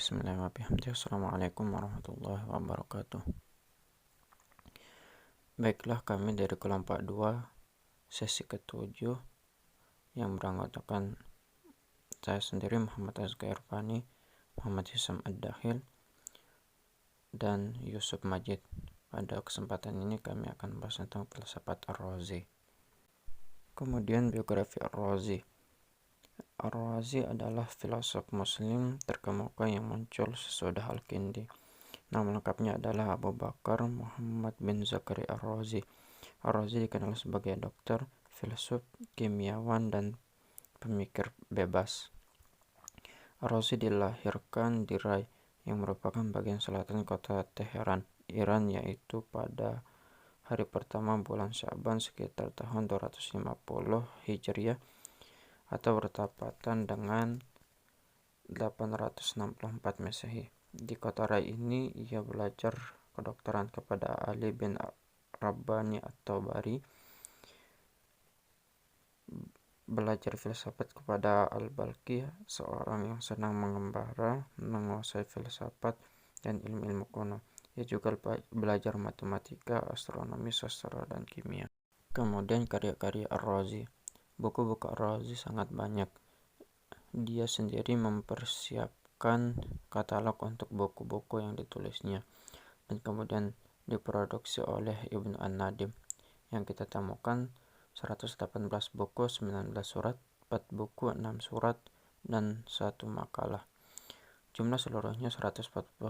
Bismillahirrahmanirrahim. Assalamualaikum warahmatullahi wabarakatuh. Baiklah, kami dari kelompok 2 sesi ke-7 yang beranggotakan saya sendiri, Muhammad Azka Irfani, Muhammad Hisam Ad-Dakhil, dan Yusuf Majid. Pada kesempatan ini kami akan membahas tentang filsafat Ar-Razi. Kemudian biografi Ar-Razi. Ar-Razi adalah filosof muslim terkemuka yang muncul sesudah Al-Kindi. Nama lengkapnya adalah Abu Bakar Muhammad bin Zakaria Ar-Razi. Ar-Razi dikenal sebagai dokter, filsuf, kimiawan, dan pemikir bebas. Ar-Razi dilahirkan di Rai, yang merupakan bagian selatan kota Teheran, Iran, yaitu pada hari pertama bulan Sya'ban sekitar tahun 250 Hijriah atau bertepatan dengan 864 Masehi. Di kota Rai ini ia belajar kedokteran kepada Ali bin Rabbani atau Bari, belajar filsafat kepada Al-Balqi, seorang yang senang mengembara, menguasai filsafat dan ilmu-ilmu kuno. Ia juga belajar matematika, astronomi, sastra, dan kimia. Kemudian karya-karya Ar-Razi. Buku-buku Ar-Razi sangat banyak. Dia sendiri mempersiapkan katalog untuk buku-buku yang ditulisnya, dan kemudian diproduksi oleh Ibnu An-Nadim, yang kita temukan 118 buku, 19 surat, 4 buku, 6 surat, dan 1 makalah. Jumlah seluruhnya 148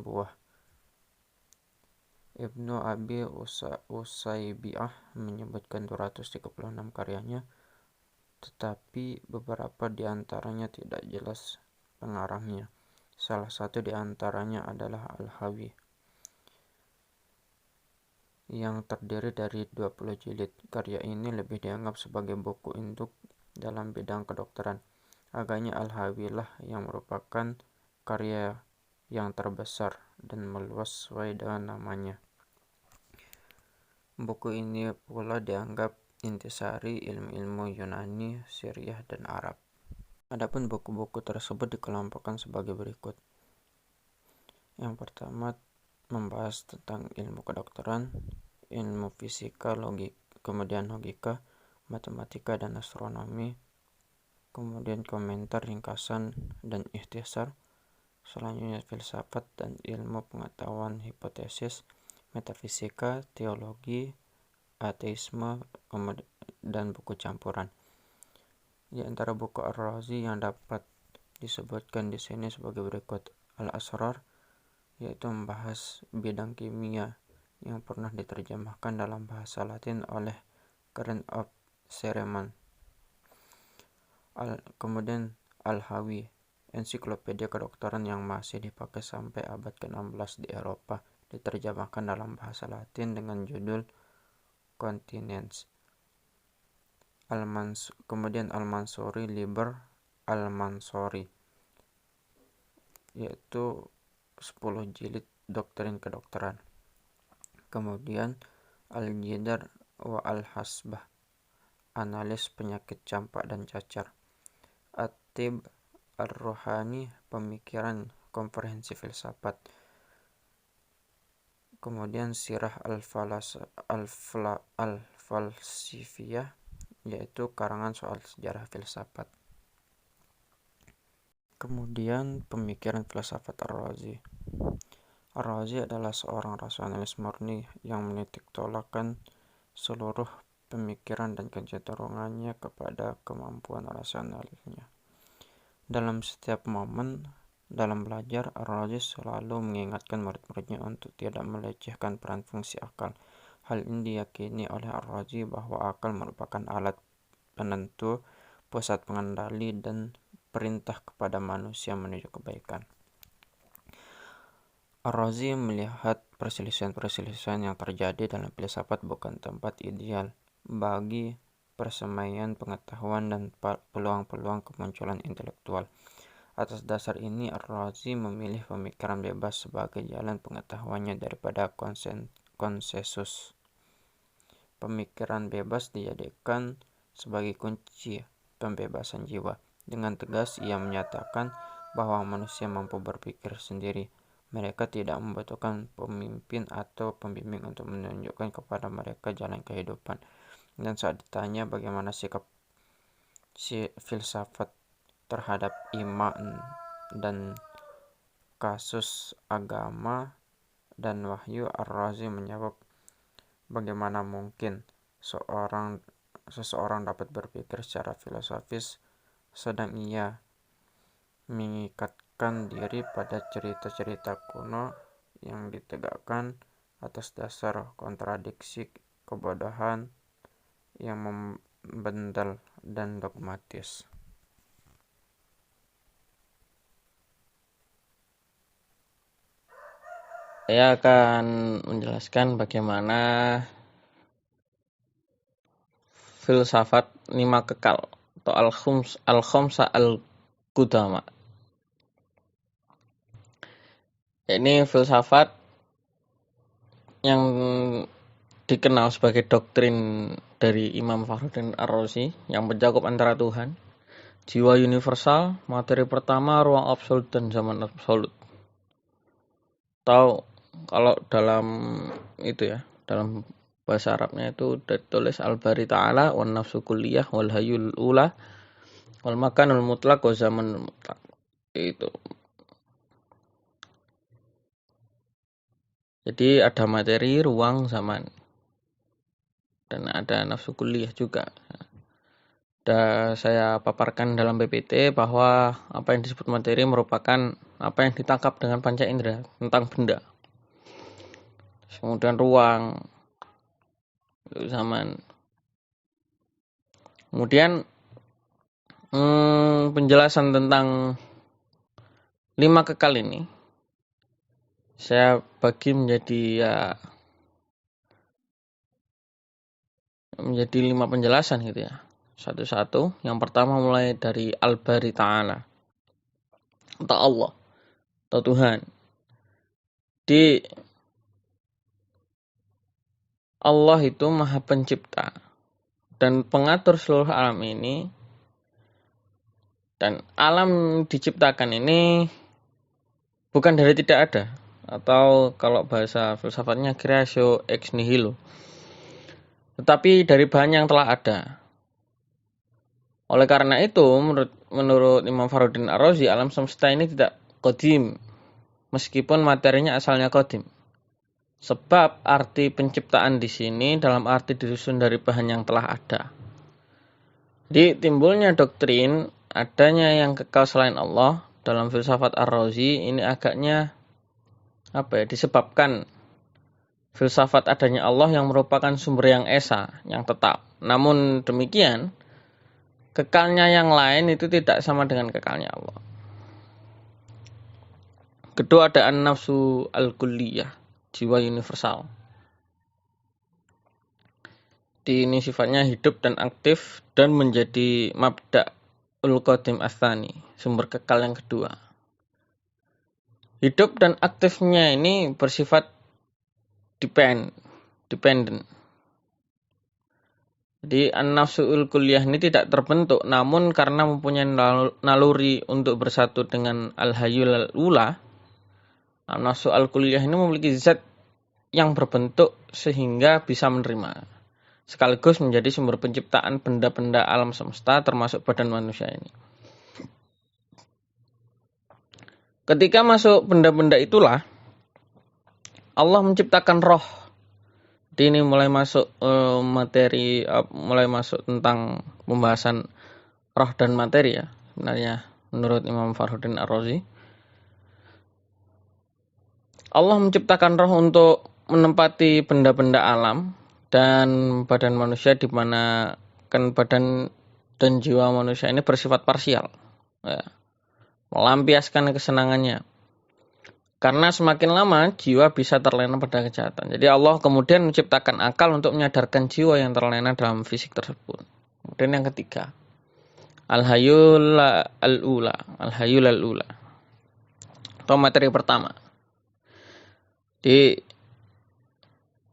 buah. Ibnu Abi Usaybi'ah menyebutkan 236 karyanya, tetapi beberapa di antaranya tidak jelas pengarangnya. Salah satu di antaranya adalah Al-Hawi, yang terdiri dari 20 jilid. Karya ini lebih dianggap sebagai buku induk dalam bidang kedokteran. Agaknya Al-Hawi lah yang merupakan karya yang terbesar dan meluas sesuai dengan namanya. Buku ini pula dianggap intisari ilmu-ilmu Yunani, Syriah, dan Arab. Adapun buku-buku tersebut dikelompokkan sebagai berikut. Yang pertama, membahas tentang ilmu kedokteran, ilmu fisika, kemudian logika, matematika, dan astronomi, kemudian komentar, ringkasan, dan ikhtisar. Selanjutnya filsafat dan ilmu pengetahuan, hipotesis, metafisika, teologi, ateisme, dan buku campuran. Di antara buku Ar-Razi yang dapat disebutkan di sini sebagai berikut: Al-Asrar, yaitu membahas bidang kimia yang pernah diterjemahkan dalam bahasa Latin oleh Karen of Cereman. Kemudian Al-Hawi, ensiklopedia kedokteran yang masih dipakai sampai abad ke-16 di Eropa, diterjemahkan dalam bahasa Latin dengan judul Continence. Kemudian Al-Mansuri, Liber Al-Mansuri, yaitu 10 jilid doktrin kedokteran. Kemudian Al-Jidar wa Al-Hasbah, analis penyakit campak dan cacar. At-Tib Ar-Ruhani, pemikiran komprehensif filsafat. Kemudian Sirah Al-Falsifiyah, yaitu karangan soal sejarah filsafat. Kemudian pemikiran filsafat Ar-Razi. Ar-Razi adalah seorang rasionalis murni yang menitik tolakkan seluruh pemikiran dan kecenderungannya kepada kemampuan rasionalnya. Dalam setiap momen dalam belajar, Ar-Razi selalu mengingatkan murid-muridnya untuk tidak melecehkan peran fungsi akal. Hal ini diyakini oleh Ar-Razi bahwa akal merupakan alat penentu, pusat pengendali, dan perintah kepada manusia menuju kebaikan. Ar-Razi melihat perselisihan-perselisihan yang terjadi dalam filsafat bukan tempat ideal bagi persemaian pengetahuan dan peluang-peluang kemunculan intelektual. Atas dasar ini, Ar-Razi memilih pemikiran bebas sebagai jalan pengetahuannya daripada konsensus. Pemikiran bebas dijadikan sebagai kunci pembebasan jiwa. Dengan tegas ia menyatakan bahwa manusia mampu berpikir sendiri. Mereka tidak membutuhkan pemimpin atau pembimbing untuk menunjukkan kepada mereka jalan kehidupan. Dan saat ditanya bagaimana sikap filsafat terhadap iman dan kasus agama dan wahyu, Ar-Razi menjawab, bagaimana mungkin seseorang dapat berpikir secara filosofis sedang ia mengikatkan diri pada cerita-cerita kuno yang ditegakkan atas dasar kontradiksi, kebodohan yang membendal dan dogmatis. Saya akan menjelaskan bagaimana filsafat 5 kekal atau al-khamsa al-qudama. Ini filsafat yang dikenal sebagai doktrin dari Imam Fakhruddin Ar-Razi yang mencakup antara Tuhan, jiwa universal, materi pertama, ruang absolut, dan zaman absolut. Atau kalau dalam dalam bahasa Arabnya itu ditulis al-bari ta'ala wan nafsu kulliyah wal hayyul ula wal makanul mutlaq wa zamanul mutlaq. Itu. Jadi ada materi, ruang, zaman. Dan ada nafsu kulliyah juga. Dan saya paparkan dalam PPT bahwa apa yang disebut materi merupakan apa yang ditangkap dengan panca indera tentang benda. Kemudian ruang, zaman. Kemudian penjelasan tentang 5 kekal ini saya bagi menjadi 5 penjelasan gitu ya. Satu-satu. Yang pertama mulai dari al-bari ta'ala atau Allah atau Tuhan. Di Allah itu Maha Pencipta dan pengatur seluruh alam ini, dan alam diciptakan ini bukan dari tidak ada, atau kalau bahasa filsafatnya creatio ex nihilo, tetapi dari bahan yang telah ada. Oleh karena itu, menurut Imam Fakhruddin Ar-Razi, alam semesta ini tidak qadim, meskipun materinya asalnya qadim. Sebab arti penciptaan di sini dalam arti disusun dari bahan yang telah ada. Jadi timbulnya doktrin adanya yang kekal selain Allah dalam filsafat Ar-Razi ini agaknya disebabkan filsafat adanya Allah yang merupakan sumber yang esa, yang tetap. Namun demikian, kekalnya yang lain itu tidak sama dengan kekalnya Allah. Kedua ada an-nafsu al-kulliyah, jiwa universal. Ini sifatnya hidup dan aktif dan menjadi mabda'ul qadim ats-tsani, sumber kekal yang kedua. Hidup dan aktifnya ini bersifat dependent. Jadi an-nafsul kulliyah ini tidak terbentuk, namun karena mempunyai naluri untuk bersatu dengan al-hayyul ula, an-nafsul kulliyah ini memiliki zat yang berbentuk sehingga bisa menerima, sekaligus menjadi sumber penciptaan benda-benda alam semesta termasuk badan manusia ini. Ketika masuk benda-benda itulah Allah menciptakan roh. Jadi ini mulai masuk materi, mulai masuk tentang pembahasan roh dan materi ya. Sebenarnya menurut Imam Fakhruddin Ar-Razi, Allah menciptakan roh untuk menempati benda-benda alam dan badan manusia, di mana kan badan dan jiwa manusia ini bersifat parsial, ya, melampiaskan kesenangannya. Karena semakin lama jiwa bisa terlena pada kejahatan. Jadi Allah kemudian menciptakan akal untuk menyadarkan jiwa yang terlena dalam fisik tersebut. Kemudian yang ketiga, al-hayyul al-ula, al-hayyul al-ula, atau materi pertama. Jadi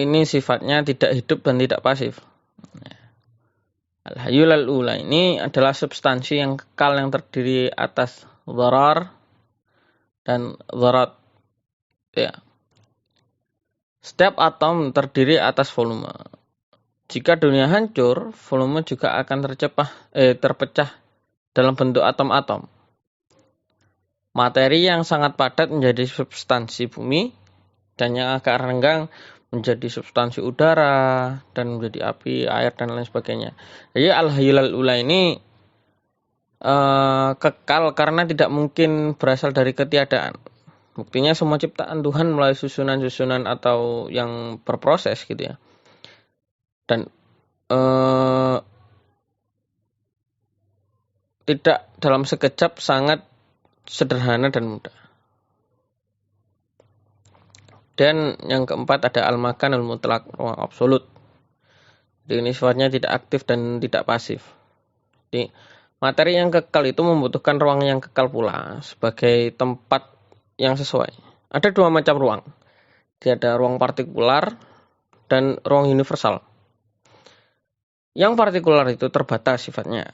ini sifatnya tidak hidup dan tidak pasif. Al-hayyul al-ula ini adalah substansi yang kekal yang terdiri atas dharar, dan dzarat. Ya. Setiap atom terdiri atas volume. Jika dunia hancur, volume juga akan terpecah dalam bentuk atom-atom. Materi yang sangat padat menjadi substansi bumi, dan yang agak renggang menjadi substansi udara, dan menjadi api, air, dan lain sebagainya. Jadi al-hayyul al-ula ini kekal karena tidak mungkin berasal dari ketiadaan. Buktinya semua ciptaan Tuhan melalui susunan-susunan atau yang berproses gitu ya. Dan tidak dalam sekejap, sangat sederhana dan mudah. Dan yang keempat ada al-makanul mutlak, ruang absolut. Jadi ini sifatnya tidak aktif dan tidak pasif. Jadi materi yang kekal itu membutuhkan ruang yang kekal pula sebagai tempat yang sesuai. Ada dua macam ruang. Jadi ada ruang partikular dan ruang universal. Yang partikular itu terbatas sifatnya,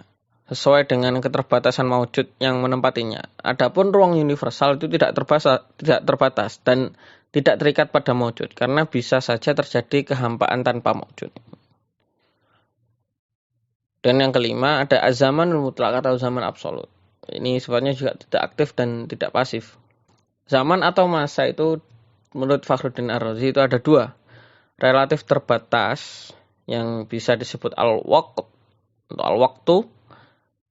sesuai dengan keterbatasan maujud yang menempatinya. Adapun ruang universal itu tidak terbatas dan tidak terikat pada maujud, karena bisa saja terjadi kehampaan tanpa maujud. Dan yang kelima ada az-zamanul mutlak atau zaman absolut. Ini sifatnya juga tidak aktif dan tidak pasif. Zaman atau masa itu menurut Fakhruddin Ar-Razi itu ada dua. Relatif terbatas yang bisa disebut al-waqt atau al-waktu,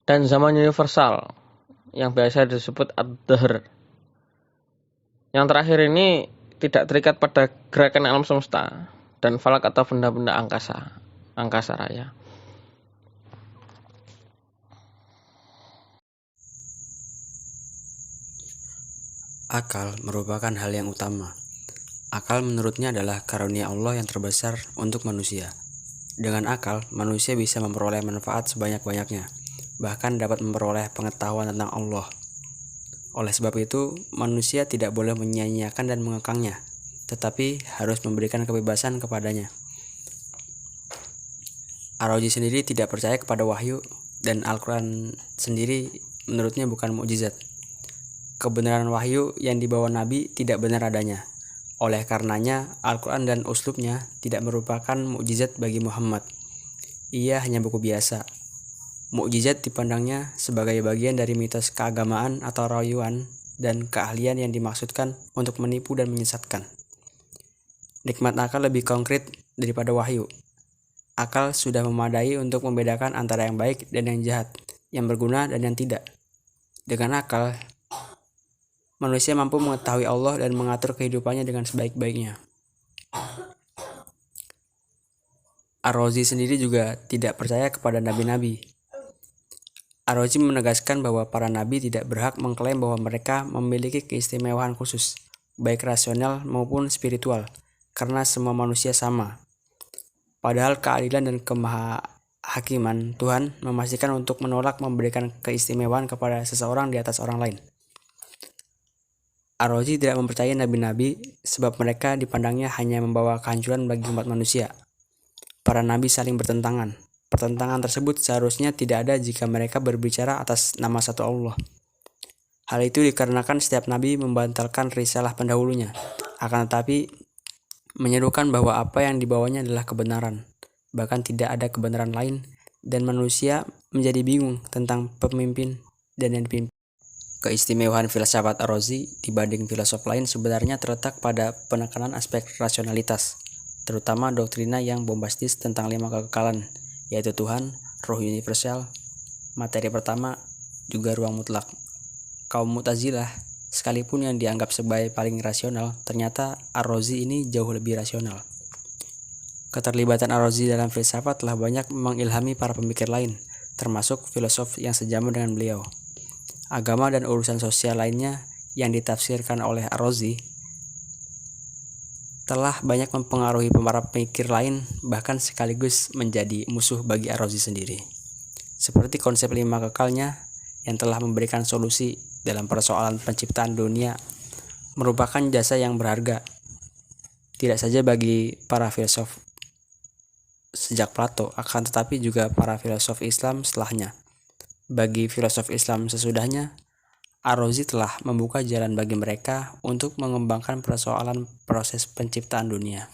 dan zaman universal yang biasa disebut ad-dahr. Yang terakhir ini tidak terikat pada gerakan alam semesta dan falak atau benda-benda angkasa raya. Akal merupakan hal yang utama. Akal menurutnya adalah karunia Allah yang terbesar untuk manusia. Dengan akal, manusia bisa memperoleh manfaat sebanyak-banyaknya, bahkan dapat memperoleh pengetahuan tentang Allah. Oleh sebab itu, manusia tidak boleh menyia-nyiakan dan mengekangnya, tetapi harus memberikan kebebasan kepadanya. Ar-Razi sendiri tidak percaya kepada wahyu, dan Al-Quran sendiri menurutnya bukan mukjizat. Kebenaran wahyu yang dibawa Nabi tidak benar adanya. Oleh karenanya, Al-Quran dan uslubnya tidak merupakan mukjizat bagi Muhammad. Ia hanya buku biasa. Mukjizat dipandangnya sebagai bagian dari mitos keagamaan atau rayuan dan keahlian yang dimaksudkan untuk menipu dan menyesatkan. Nikmat akal lebih konkret daripada wahyu. Akal sudah memadai untuk membedakan antara yang baik dan yang jahat, yang berguna dan yang tidak. Dengan akal, manusia mampu mengetahui Allah dan mengatur kehidupannya dengan sebaik-baiknya. Ar-Razi sendiri juga tidak percaya kepada nabi-nabi. Ar-Razi menegaskan bahwa para nabi tidak berhak mengklaim bahwa mereka memiliki keistimewaan khusus, baik rasional maupun spiritual, karena semua manusia sama. Padahal keadilan dan kemahakiman Tuhan memastikan untuk menolak memberikan keistimewaan kepada seseorang di atas orang lain. Ar-Razi tidak mempercayai nabi-nabi sebab mereka dipandangnya hanya membawa kehancuran bagi umat manusia. Para nabi saling bertentangan. Pertentangan tersebut seharusnya tidak ada jika mereka berbicara atas nama satu Allah. Hal itu dikarenakan setiap nabi membantalkan risalah pendahulunya, akan tetapi menyerukan bahwa apa yang dibawanya adalah kebenaran, bahkan tidak ada kebenaran lain, dan manusia menjadi bingung tentang pemimpin dan yang dipimpin. Keistimewaan filsafat Ar-Razi dibanding filosof lain sebenarnya terletak pada penekanan aspek rasionalitas, terutama doktrina yang bombastis tentang 5 kekekalan, yaitu Tuhan, roh universal, materi pertama, juga ruang mutlak. Kaum Mu'tazilah, sekalipun yang dianggap sebagai paling rasional, ternyata Ar-Razi ini jauh lebih rasional. Keterlibatan Ar-Razi dalam filsafat telah banyak mengilhami para pemikir lain, termasuk filosof yang sejaman dengan beliau. Agama dan urusan sosial lainnya yang ditafsirkan oleh Ar-Razi telah banyak mempengaruhi para pemikir lain, bahkan sekaligus menjadi musuh bagi Ar-Razi sendiri. Seperti konsep 5 kekalnya yang telah memberikan solusi dalam persoalan penciptaan dunia merupakan jasa yang berharga, tidak saja bagi para filsuf sejak Plato, akan tetapi juga para filosof Islam setelahnya. Bagi filosof Islam sesudahnya, Ar-Razi telah membuka jalan bagi mereka untuk mengembangkan persoalan proses penciptaan dunia.